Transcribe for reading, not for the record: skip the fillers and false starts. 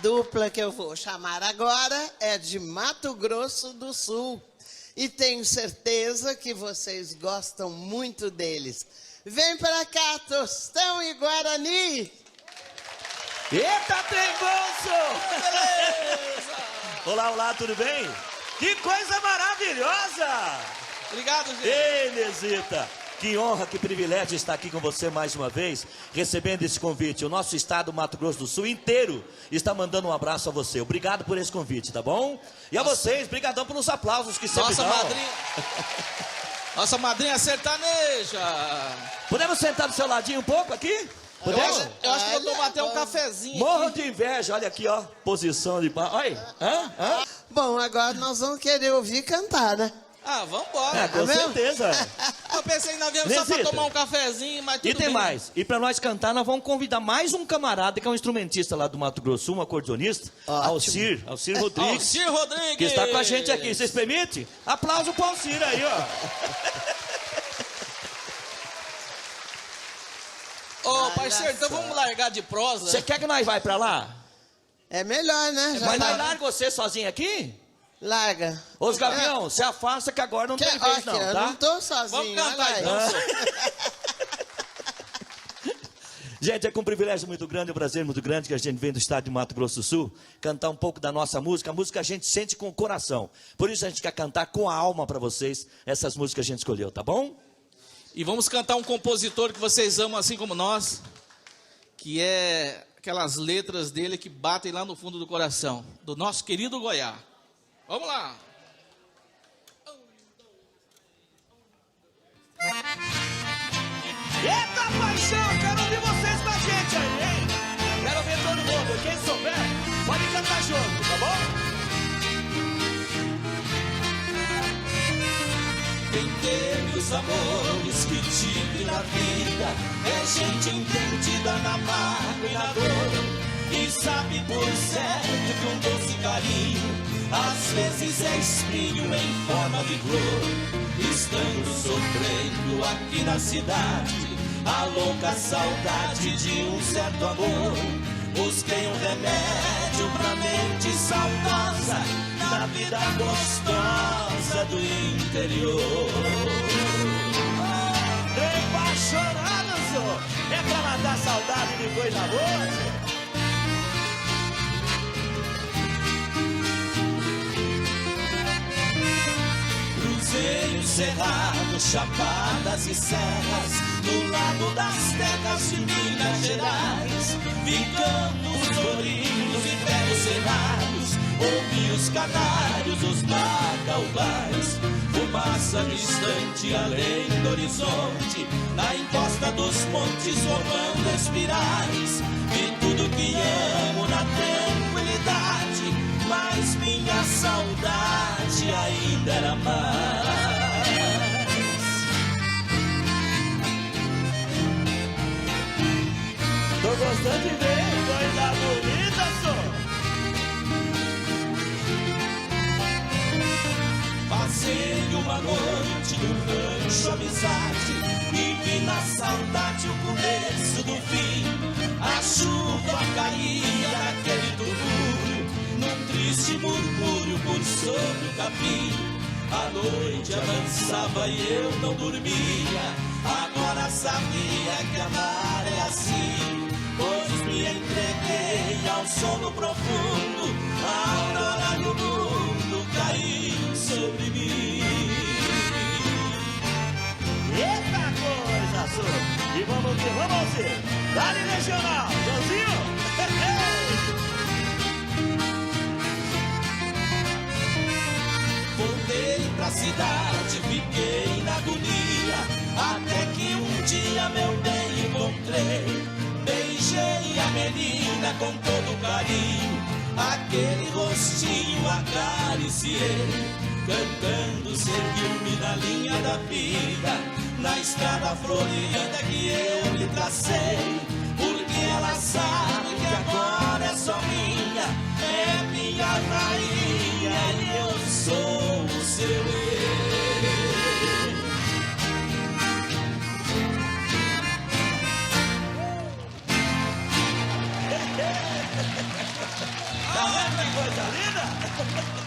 dupla que eu vou chamar agora é de Mato Grosso do Sul. E tenho certeza que vocês gostam muito deles. Vem pra cá, Tostão e Guarani! Eita, trem bolso! Beleza! Olá, olá, tudo bem? Que coisa maravilhosa! Obrigado, gente. Ei, Nesita, que honra, que privilégio estar aqui com você mais uma vez, recebendo esse convite. O nosso estado, Mato Grosso do Sul inteiro, está mandando um abraço a você. Obrigado por esse convite, tá bom? E a vocês, brigadão pelos aplausos que sempre Nossa dão. madrinha... Nossa madrinha sertaneja. Podemos sentar do seu ladinho um pouco aqui? Podemos? Eu acho que eu vou bater um cafezinho Morro aqui. de inveja, olha aqui, ó. Posição de paz. Olha, hã? Bom, agora nós vamos querer ouvir cantar, né? Ah, vambora. Com certeza. Eu pensei que nós viemos só pra Nesita. tomar um cafezinho, mas tudo E tem bem. mais. E pra nós cantar, nós vamos convidar mais um camarada que é um instrumentista lá do Mato Grosso Sul, um acordeonista. Ótimo. Alcir Rodrigues. Alcir Rodrigues. Que está com a gente aqui. Vocês permitem? Aplauso pro Alcir aí, ó. Ô, parceiro, então vamos largar de prosa. Você quer que nós vai pra lá? É melhor, né? Já Mas tá- nós larga você sozinho aqui? Larga. Ô, Gavião, se afasta que agora não tem Ó, vez não, eu tá? não tô sozinho. Vamos cantar olha aí. então, senhor. Gente, é com um privilégio muito grande, um prazer muito grande que a gente vem do estado de Mato Grosso do Sul, cantar um pouco da nossa música, a música a gente sente com o coração. Por isso a gente quer cantar com a alma pra vocês essas músicas que a gente escolheu, tá bom? E vamos cantar um compositor que vocês amam assim como nós, que é aquelas letras dele que batem lá no fundo do coração, do nosso querido Goiás. Vamos lá. Eita paixão, quero ouvir vocês com a gente aí, hein? Quero ver todo mundo, quem souber, pode cantar junto, tá bom? Quem teve os amores que tive na vida é gente entendida na mágoa e na dor, e sabe por certo que um doce carinho às vezes é espinho em forma de flor. Estando sofrendo aqui na cidade a louca saudade de um certo amor, busquei um remédio pra mente saudosa na vida gostosa do interior. Apaixonado, senhor, é pra matar saudade de coisa boa. Cruzeiros, cerrados, chapadas e serras, no lado das terras de Minas Gerais, ficamos ourinhos e ferros cerrados, ouvi os canários, os bacaubás, fumaça distante além do horizonte, na encosta dos montes formando espirais, vi tudo que amo na tranquilidade, mas minha saudade ainda era mais. Tô gostando de ver, coisa bonita, só. Passei uma noite no rancho amizade e vi na saudade o começo do fim. A chuva caía naquele turbilhão, num triste murmúrio por sobre o capim. A noite avançava e eu não dormia, agora sabia que amar é assim, pois me entreguei ao sono profundo, a aurora do mundo caiu sobre mim. Eita coisa, senhor. E vamos ver, Dale Regional, Joãozinho. Voltei pra cidade, fiquei na agonia, até que um dia, meu bem, encontrei. Beijei a menina com todo carinho, aquele rostinho acariciei. Cantando, serviu-me na linha da vida, na estrada florida que eu lhe tracei. Porque ela sabe que agora é só minha, é minha rainha e eu sou o seu rei. linda!